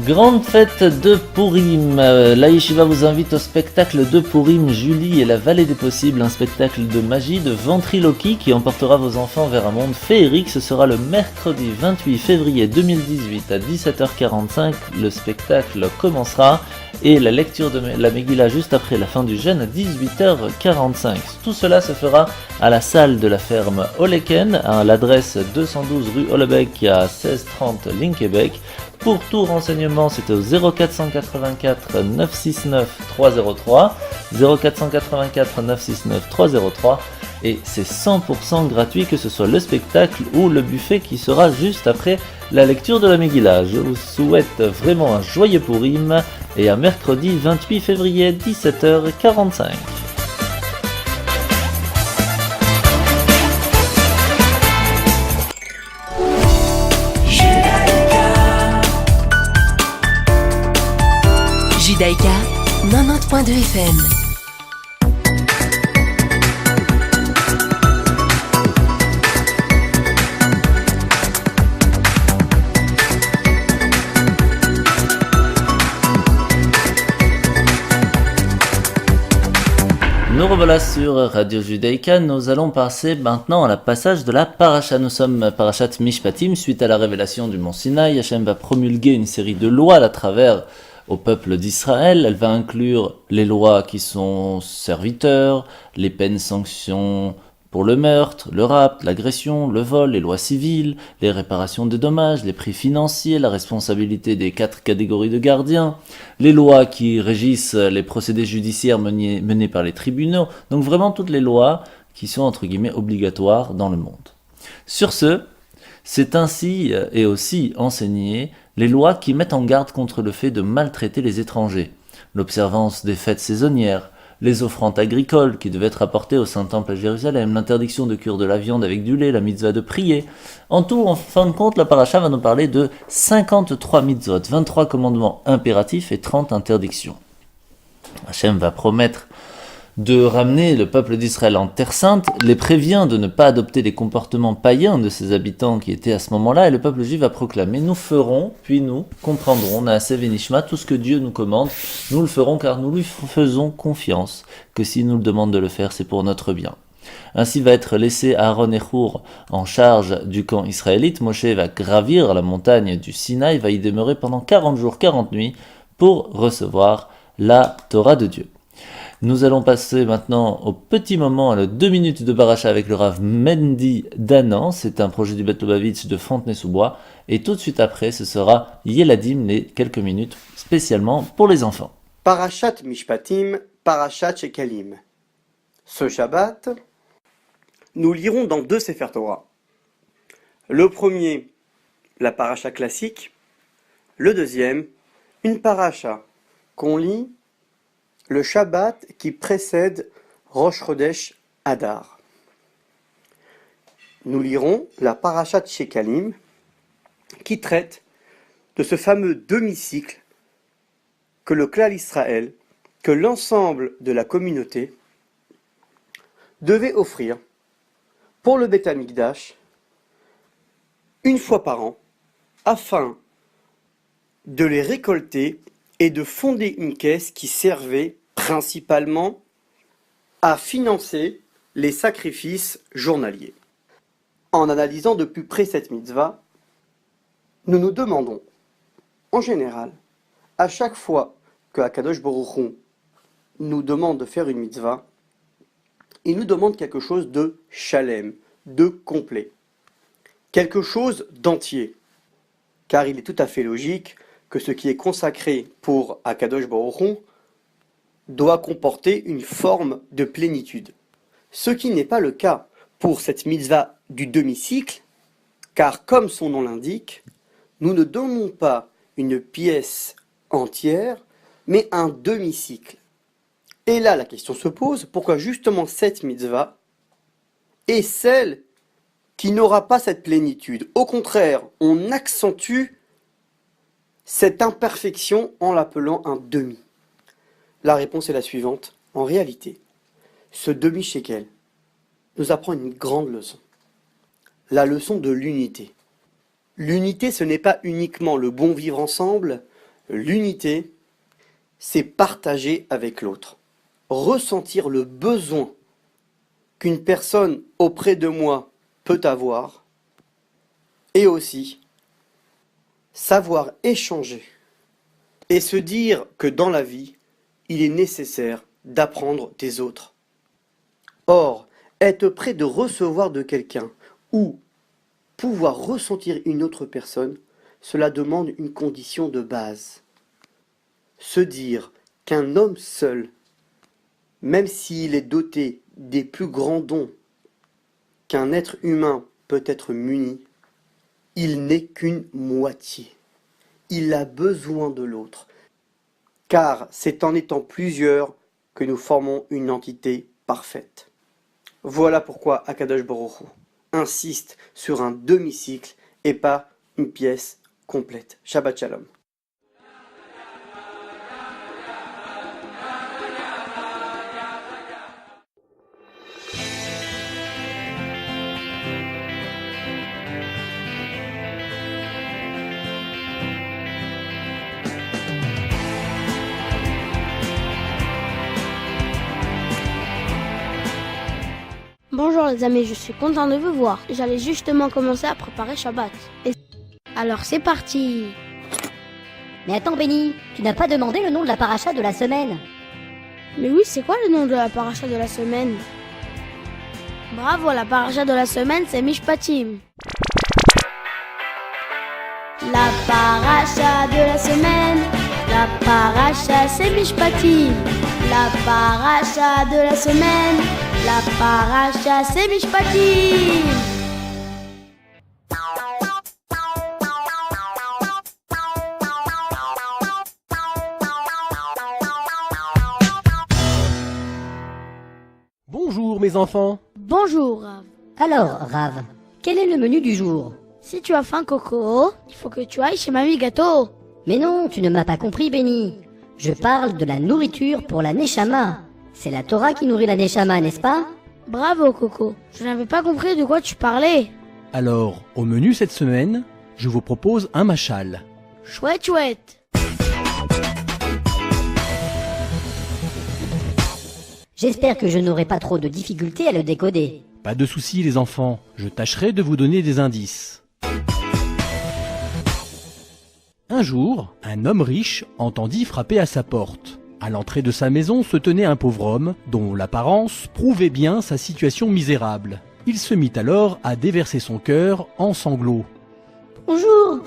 Grande fête de Purim. La Yeshiva vous invite au spectacle de Purim, Julie et la vallée des possibles, un spectacle de magie, de ventriloquie qui emportera vos enfants vers un monde féerique. Ce sera le mercredi 28 février 2018 à 17h45. Le spectacle commencera et la lecture de la Megillah juste après la fin du jeûne à 18h45. Tout cela se fera à la salle de la ferme Oleken, à l'adresse 212 rue Hollebeck à 1630 Linkebeck. Pour tout renseignement, c'est au 0484 969 303, 0484 969 303, et c'est 100% gratuit, que ce soit le spectacle ou le buffet qui sera juste après la lecture de la Megillah. Je vous souhaite vraiment un joyeux Purim et à mercredi 28 février 17h45. Judaïka, 90.2 FM. Nous revoilà sur Radio Judaïka. Nous allons passer maintenant à la passage de la paracha. Nous sommes parachat Mishpatim. Suite à la révélation du mont Sinaï, Hachem va promulguer une série de lois à travers au peuple d'Israël. Elle va inclure les lois qui sont serviteurs, les peines sanctions pour le meurtre, le rapt, l'agression, le vol, les lois civiles, les réparations des dommages, les prix financiers, la responsabilité des 4 catégories de gardiens, les lois qui régissent les procédés judiciaires menés par les tribunaux. Donc vraiment toutes les lois qui sont entre guillemets obligatoires dans le monde. Sur ce, C'est ainsi et aussi enseigné les lois qui mettent en garde contre le fait de maltraiter les étrangers, l'observance des fêtes saisonnières, les offrandes agricoles qui devaient être apportées au Saint-Temple à Jérusalem, l'interdiction de cuire de la viande avec du lait, la mitzvah de prier. En tout, en fin de compte, la paracha va nous parler de 53 mitzvot, 23 commandements impératifs et 30 interdictions. Hachem va promettre de ramener le peuple d'Israël en Terre Sainte, les prévient de ne pas adopter les comportements païens de ses habitants qui étaient à ce moment-là, et le peuple juif va proclamer « Nous ferons, puis nous comprendrons, Naaseh Venishma, tout ce que Dieu nous commande, nous le ferons car nous lui faisons confiance, que s'il nous le demande de le faire, c'est pour notre bien. » Ainsi va être laissé Aaron et Hur en charge du camp israélite. Moshe va gravir la montagne du Sinaï, va y demeurer pendant 40 jours, 40 nuits, pour recevoir la Torah de Dieu. Nous allons passer maintenant au petit moment, à la 2 minutes de Baracha avec le Rav Mendy Danan. C'est un projet du Bet Lubavitch de Fontenay-sous-Bois. Et tout de suite après, ce sera Yeladim, les quelques minutes spécialement pour les enfants. Parashat Mishpatim, Parashat Shekalim. Ce Shabbat, nous lirons dans 2 Sefer Torah. Le premier, la paracha classique. Le deuxième, une paracha qu'on lit le Shabbat qui précède Rosh Chodesh Adar. Nous lirons la Parashat Shekalim qui traite de ce fameux demi-cycle que le Klal Israël, que l'ensemble de la communauté devait offrir pour le Beth Amikdash une fois par an afin de les récolter et de fonder une caisse qui servait principalement à financer les sacrifices journaliers. En analysant de plus près cette mitzvah, nous nous demandons, en général, à chaque fois que Akadosh Baruch Hu nous demande de faire une mitzvah, il nous demande quelque chose de shalem, de complet, quelque chose d'entier, car il est tout à fait logique que ce qui est consacré pour Akadosh Baruch Hu doit comporter une forme de plénitude. Ce qui n'est pas le cas pour cette mitzvah du demi-cycle, car comme son nom l'indique, nous ne donnons pas une pièce entière, mais un demi-cycle. Et là, la question se pose, pourquoi justement cette mitzvah est celle qui n'aura pas cette plénitude? Au contraire, on accentue cette imperfection en l'appelant un demi. La réponse est la suivante. En réalité, ce demi-shekel nous apprend une grande leçon. La leçon de l'unité. L'unité, ce n'est pas uniquement le bon vivre ensemble. L'unité, c'est partager avec l'autre. Ressentir le besoin qu'une personne auprès de moi peut avoir. Et aussi savoir échanger et se dire que dans la vie, il est nécessaire d'apprendre des autres. Or, être prêt de recevoir de quelqu'un ou pouvoir ressentir une autre personne, cela demande une condition de base. Se dire qu'un homme seul, même s'il est doté des plus grands dons qu'un être humain peut être muni, il n'est qu'une moitié. Il a besoin de l'autre. Car c'est en étant plusieurs que nous formons une entité parfaite. Voilà pourquoi Akadosh Baruch Hu insiste sur un demi-cycle et pas une pièce complète. Shabbat Shalom. Bonjour les amis, je suis content de vous voir. J'allais justement commencer à préparer Shabbat. Alors c'est parti. Mais attends Benny, tu n'as pas demandé le nom de la paracha de la semaine? Mais oui, c'est quoi le nom de la paracha de la semaine? Bravo, la paracha de la semaine c'est Mishpatim. La paracha de la semaine, la paracha c'est Mishpatim. La paracha de la semaine, la paracha c'est Mishpatim. mes enfants. Bonjour, Rav. Alors, Rav, quel est le menu du jour? Si tu as faim, Coco, il faut que tu ailles chez Mamie Gâteau. Mais non, tu ne m'as pas compris, Benny. Je parle de la nourriture pour la Neshama. C'est la Torah qui nourrit la Neshama, n'est-ce pas? Bravo, Coco. Je n'avais pas compris de quoi tu parlais. Alors, au menu cette semaine, je vous propose un machal. Chouette, chouette. J'espère que je n'aurai pas trop de difficultés à le décoder. Pas de soucis les enfants, je tâcherai de vous donner des indices. Un jour, un homme riche entendit frapper à sa porte. À l'entrée de sa maison se tenait un pauvre homme, dont l'apparence prouvait bien sa situation misérable. Il se mit alors à déverser son cœur en sanglots. Bonjour,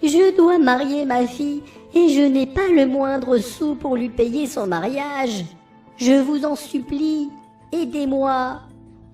je dois marier ma fille et je n'ai pas le moindre sou pour lui payer son mariage. Je vous en supplie, aidez-moi.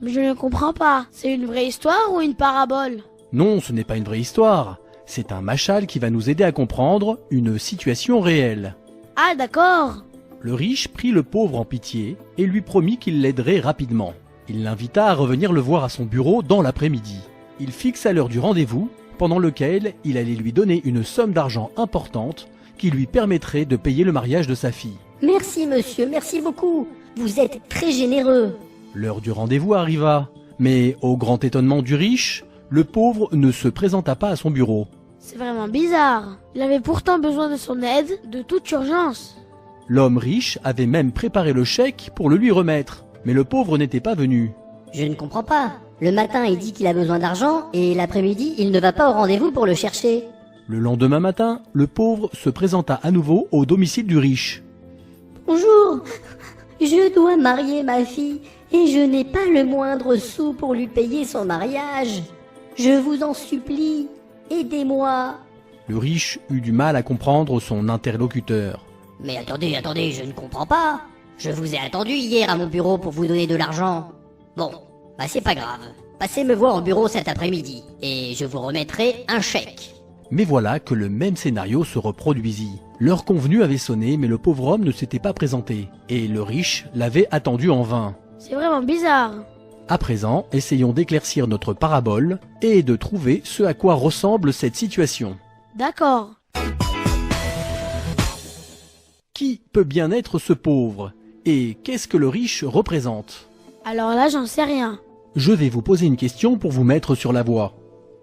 Mais je ne comprends pas. C'est une vraie histoire ou une parabole? Non, ce n'est pas une vraie histoire. C'est un machal qui va nous aider à comprendre une situation réelle. Ah, d'accord. Le riche prit le pauvre en pitié et lui promit qu'il l'aiderait rapidement. Il l'invita à revenir le voir à son bureau dans l'après-midi. Il fixa l'heure du rendez-vous, pendant lequel il allait lui donner une somme d'argent importante qui lui permettrait de payer le mariage de sa fille. Merci monsieur, merci beaucoup. Vous êtes très généreux. L'heure du rendez-vous arriva, mais au grand étonnement du riche, le pauvre ne se présenta pas à son bureau. C'est vraiment bizarre. Il avait pourtant besoin de son aide de toute urgence. L'homme riche avait même préparé le chèque pour le lui remettre, mais le pauvre n'était pas venu. Je ne comprends pas. Le matin, il dit qu'il a besoin d'argent et l'après-midi, il ne va pas au rendez-vous pour le chercher. Le lendemain matin, le pauvre se présenta à nouveau au domicile du riche. Bonjour, je dois marier ma fille et je n'ai pas le moindre sou pour lui payer son mariage. Je vous en supplie, aidez-moi. Le riche eut du mal à comprendre son interlocuteur. Mais attendez, je ne comprends pas. Je vous ai attendu hier à mon bureau pour vous donner de l'argent. Bon, bah c'est pas grave. Passez me voir au bureau cet après-midi et je vous remettrai un chèque. Mais voilà que le même scénario se reproduisit. L'heure convenue avait sonné, mais le pauvre homme ne s'était pas présenté, et le riche l'avait attendu en vain. C'est vraiment bizarre. À présent, essayons d'éclaircir notre parabole et de trouver ce à quoi ressemble cette situation. D'accord. Qui peut bien être ce pauvre? Et qu'est-ce que le riche représente? Alors là, j'en sais rien. Je vais vous poser une question pour vous mettre sur la voie.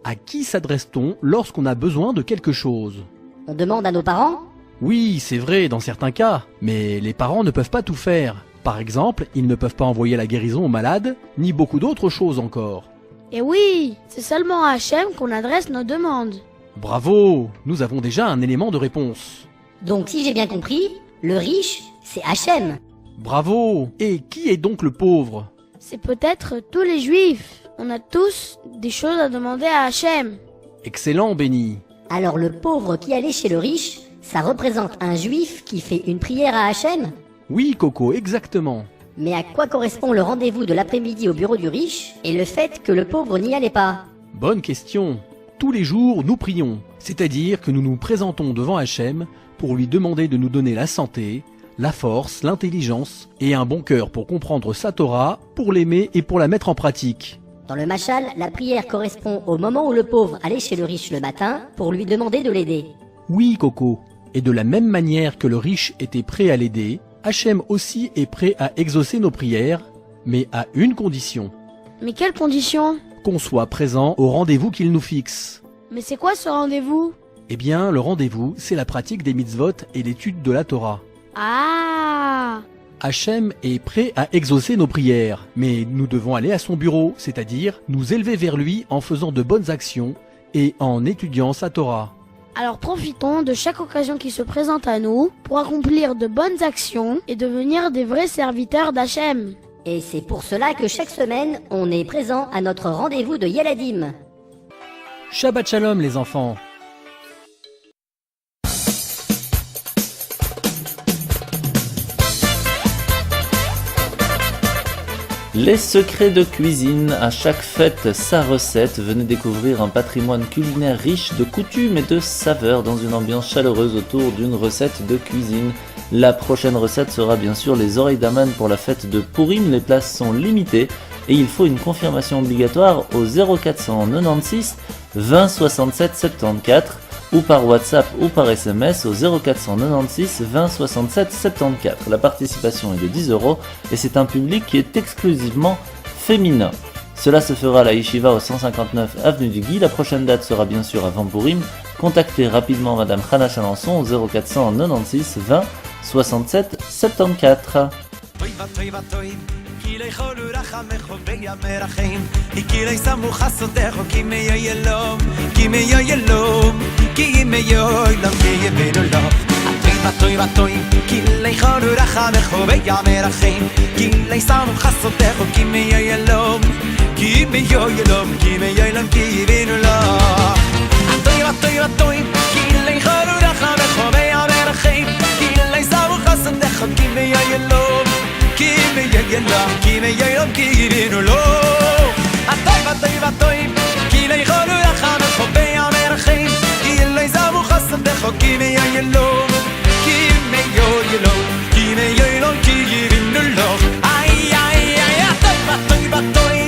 À qui s'adresse-t-on lorsqu'on a besoin de quelque chose? On demande à nos parents? Oui, c'est vrai dans certains cas, mais les parents ne peuvent pas tout faire. Par exemple, ils ne peuvent pas envoyer la guérison aux malades, ni beaucoup d'autres choses encore. Et oui, c'est seulement à Hachem qu'on adresse nos demandes. Bravo, nous avons déjà un élément de réponse. Donc si j'ai bien compris, le riche, c'est Hachem. Bravo, et qui est donc le pauvre? C'est peut-être tous les juifs. On a tous des choses à demander à Hachem. Excellent, Benny. Alors le pauvre qui allait chez le riche, ça représente un juif qui fait une prière à Hachem? Oui, Coco, exactement. Mais à quoi correspond le rendez-vous de l'après-midi au bureau du riche et le fait que le pauvre n'y allait pas? Bonne question. Tous les jours, nous prions, c'est-à-dire que nous nous présentons devant Hachem pour lui demander de nous donner la santé, la force, l'intelligence et un bon cœur pour comprendre sa Torah, pour l'aimer et pour la mettre en pratique. Dans le machal, la prière correspond au moment où le pauvre allait chez le riche le matin pour lui demander de l'aider. Oui, Coco. Et de la même manière que le riche était prêt à l'aider, Hachem aussi est prêt à exaucer nos prières, mais à une condition. Mais quelle condition? Qu'on soit présent au rendez-vous qu'il nous fixe. Mais c'est quoi ce rendez-vous? Eh bien, le rendez-vous, c'est la pratique des mitzvot et l'étude de la Torah. Ah! Hachem est prêt à exaucer nos prières, mais nous devons aller à son bureau, c'est-à-dire nous élever vers lui en faisant de bonnes actions et en étudiant sa Torah. Alors profitons de chaque occasion qui se présente à nous pour accomplir de bonnes actions et devenir des vrais serviteurs d'Hachem. Et c'est pour cela que chaque semaine, on est présent à notre rendez-vous de Yeladim. Shabbat Shalom les enfants! Les secrets de cuisine, à chaque fête sa recette. Venez découvrir un patrimoine culinaire riche de coutumes et de saveurs dans une ambiance chaleureuse autour d'une recette de cuisine. La prochaine recette sera bien sûr les oreilles d'Aman pour la fête de Purim. Les places sont limitées et il faut une confirmation obligatoire au 0496 20 67 74 ou par WhatsApp ou par SMS au 0496 20 67 74. La participation est de 10 € et c'est un public qui est exclusivement féminin. Cela se fera à la Yeshiva au 159 avenue du Guy. La prochaine date sera bien sûr avant Purim. Contactez rapidement Madame Chana Chalençon au 0496 20 67 74. כי לכל רחמך וימרחם כי לסמו חסותך כי מיילום כי מיילום כי מיילום כי יבנו בטוי בטוי כי לכל רחמך וימרחם כי לסמו חסותך כי מיילום כי מיילום כי מיילום כי יבנו בטוי בטוי בטוי כי לכל רחמך וימרחם כי לסמו חסותך כי מיילום Kimi yelam, kimi yelam, kimi no lo. Atoy, atoy, atoy, kimi cholu lacham chobei amerchim, kimi zamu chasam decho, kimi yelam, kimi yelam, kimi yelam, kimi no lo. Ay, ay, ay, atoy, atoy, atoy,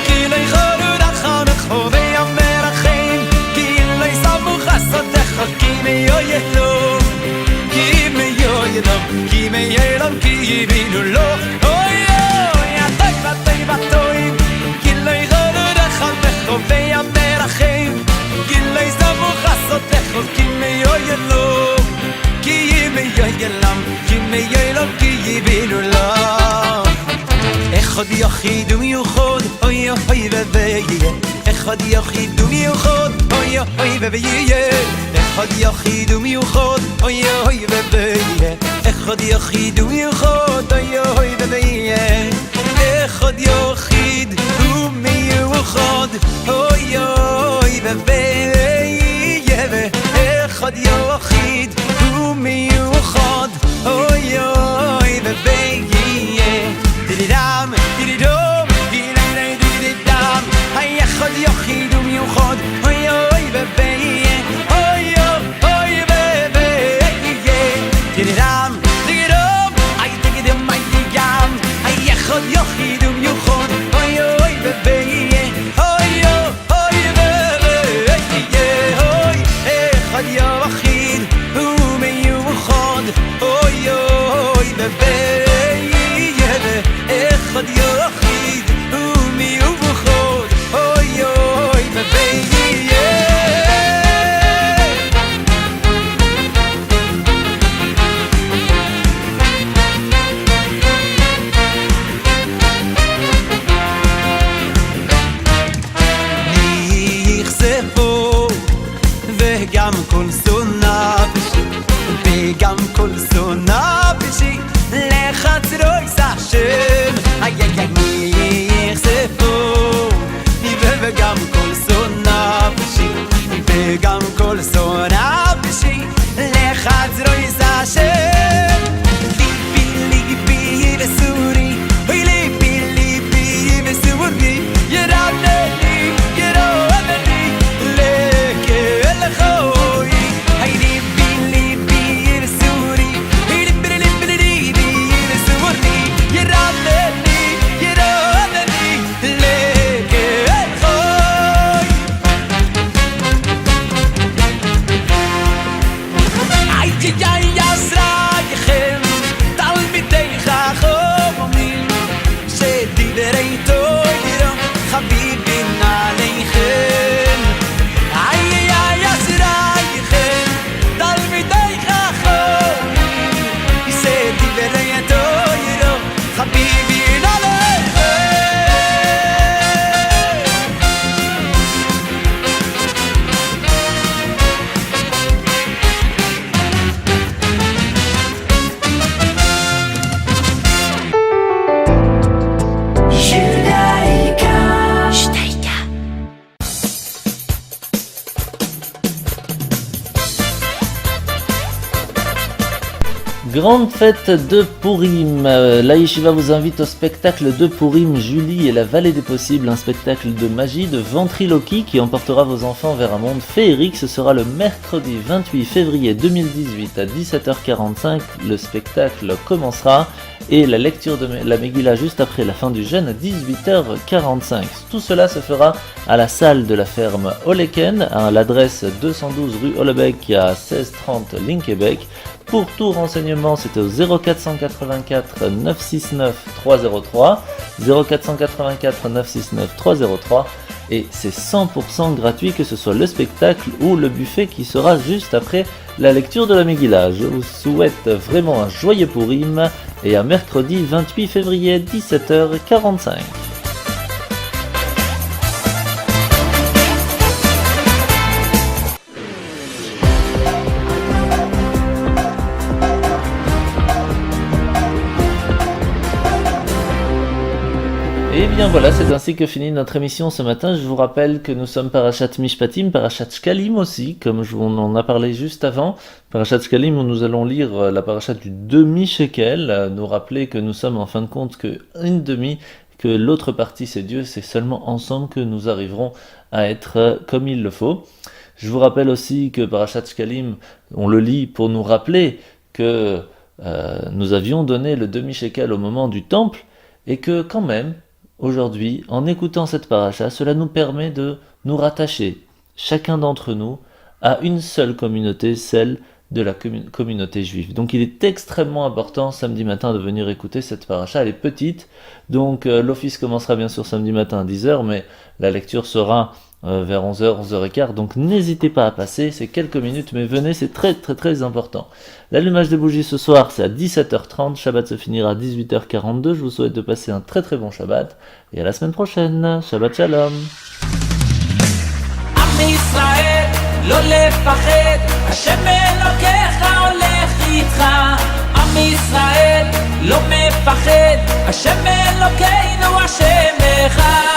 kimi cholu lacham chobei amerchim, kimi zamu chasam decho, kimi yelam. Kimi yelam, kimi yelam, kimi no lo. Oy oy, atoy atoy atoy, kilay cholu racham bechobei amerachim, kilay zamu chasotech, kimi yelam, kimi yelam, kimi yelam, kimi no lo. Echad yachid u'miyuchad, oy oy veveye. Echad yachid u'miyuchad, oy oy veveye. Echad yachid u'miyuchad, oy oy veveye. Echad yachid u'miyuchad, oy oy veveye. Echad yachid u'miyuchad, oy oy veveye. Echad yachid u'miyuchad, oy oy veveye. Dididam, dididom, dididam, dididam. Ay, echad yachid u'miyuchad, oy oy veveye. Oy oy veveye. Dididam, dididom, ay digidam, ay digam. Ay, echad yachid u'miyuchad, oy oy veveye. Oy oy veveye. Oy, echad yachid u'miyuchad, oy oy veveye. Echad yachid u'miyuchad, oy oy veveye. נחשפו וגם כל שונא בשי וגם כל שונא בשי לחצרוי השם איי איי איי נחשפו וגם כל שונא בשי וגם כל שונא בשי לחצרוי השם ליבי ליבי וסורי אוי ליבי ליבי וסורי ירדני ירדני לקל חוי Grande fête de Purim. La Yeshiva vous invite au spectacle de Purim Julie et la vallée des possibles, un spectacle de magie, de ventriloquie qui emportera vos enfants vers un monde féerique. Ce sera le mercredi 28 février 2018 à 17h45. Le spectacle commencera et la lecture de la Megillah juste après la fin du jeûne à 18h45. Tout cela se fera à la salle de la ferme Oleken, à l'adresse 212 rue Hollebeck à 1630 Linkebeck. Pour tout renseignement, c'était au 0484 969 303, 0484 969 303, et c'est 100% gratuit, que ce soit le spectacle ou le buffet qui sera juste après la lecture de la Megillah. Je vous souhaite vraiment un joyeux Purim et à mercredi 28 février 17h45. Et bien voilà, c'est ainsi que finit notre émission ce matin. Je vous rappelle que nous sommes Parashat Mishpatim, Parashat Shkalim aussi, comme on en a parlé juste avant. Parashat Shkalim où nous allons lire la parashat du demi-shekel, nous rappeler que nous sommes en fin de compte qu'une demi, que l'autre partie c'est Dieu, c'est seulement ensemble que nous arriverons à être comme il le faut. Je vous rappelle aussi que Parashat Shkalim, on le lit pour nous rappeler que nous avions donné le demi-shekel au moment du temple, et que quand même, aujourd'hui, en écoutant cette paracha, cela nous permet de nous rattacher, chacun d'entre nous, à une seule communauté, celle de la communauté juive. Donc il est extrêmement important samedi matin de venir écouter cette paracha. Elle est petite, donc l'office commencera bien sûr samedi matin à 10h, mais la lecture sera vers 11h, 11h15, donc n'hésitez pas à passer, c'est quelques minutes, mais venez, c'est très très très important. L'allumage des bougies ce soir, c'est à 17h30, Shabbat se finira à 18h42, je vous souhaite de passer un très très bon Shabbat, et à la semaine prochaine, Shabbat Shalom. עם ישראל, לא לפחד, השם אלוקיך הולך איתך. עם ישראל, לא מפחד, השם אלוקינו השם אחד.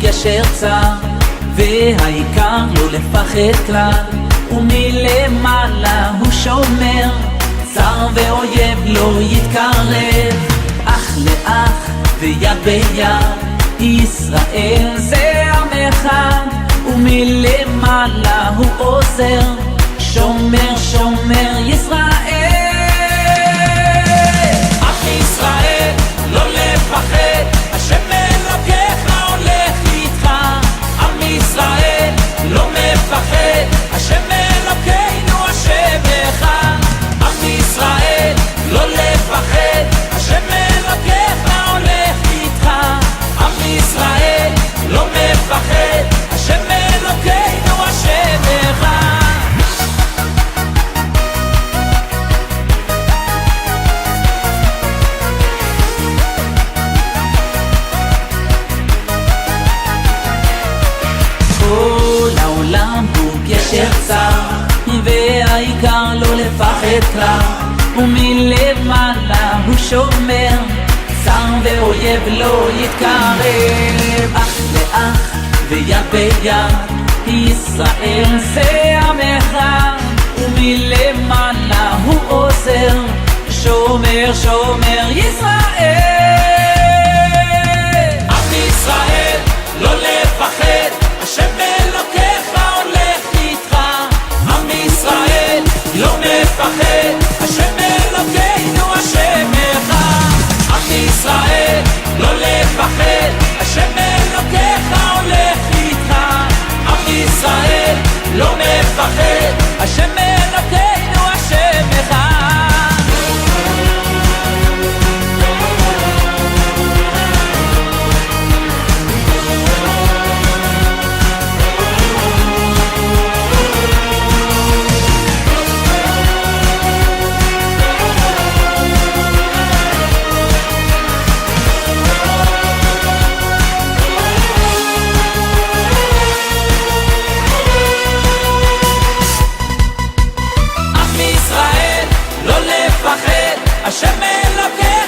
גשר צר, והעיקר לא לפחד כלל, ומלמעלה הוא שומר, צר ואויב לא יתקרב, אח לאח ויד ביד, ישראל זה עם אחד, ומלמעלה הוא עוזר, שומר שומר ישראל. עם ישראל לא לפחד, השם אלוקיך ישראל לא מפחד, השם אלוקינו השם אחד. עם ישראל לא לפחד, השם אלוקיך הולך איתך. עם ישראל לא מפחד, השם אלוקינו השם אחד. והעיקר לא לפחד כלל, ומלמעלה הוא שומר, צר ואויב לא יתקרב, אח לאח ויד ביד, ישראל זה עם אחד, ומלמעלה הוא עוזר, שומר שומר ישראל. עם ישראל לא לפחד, השם אלוקיך הולך איתך. עם ישראל לא מפחד, השם אלוקינו השם אחד. עם ישראל לא לפחד, השם אלוקיך הולך איתך. עם ישראל לא מפחד, השם אלוקינו השם אחד. השם אלוקינו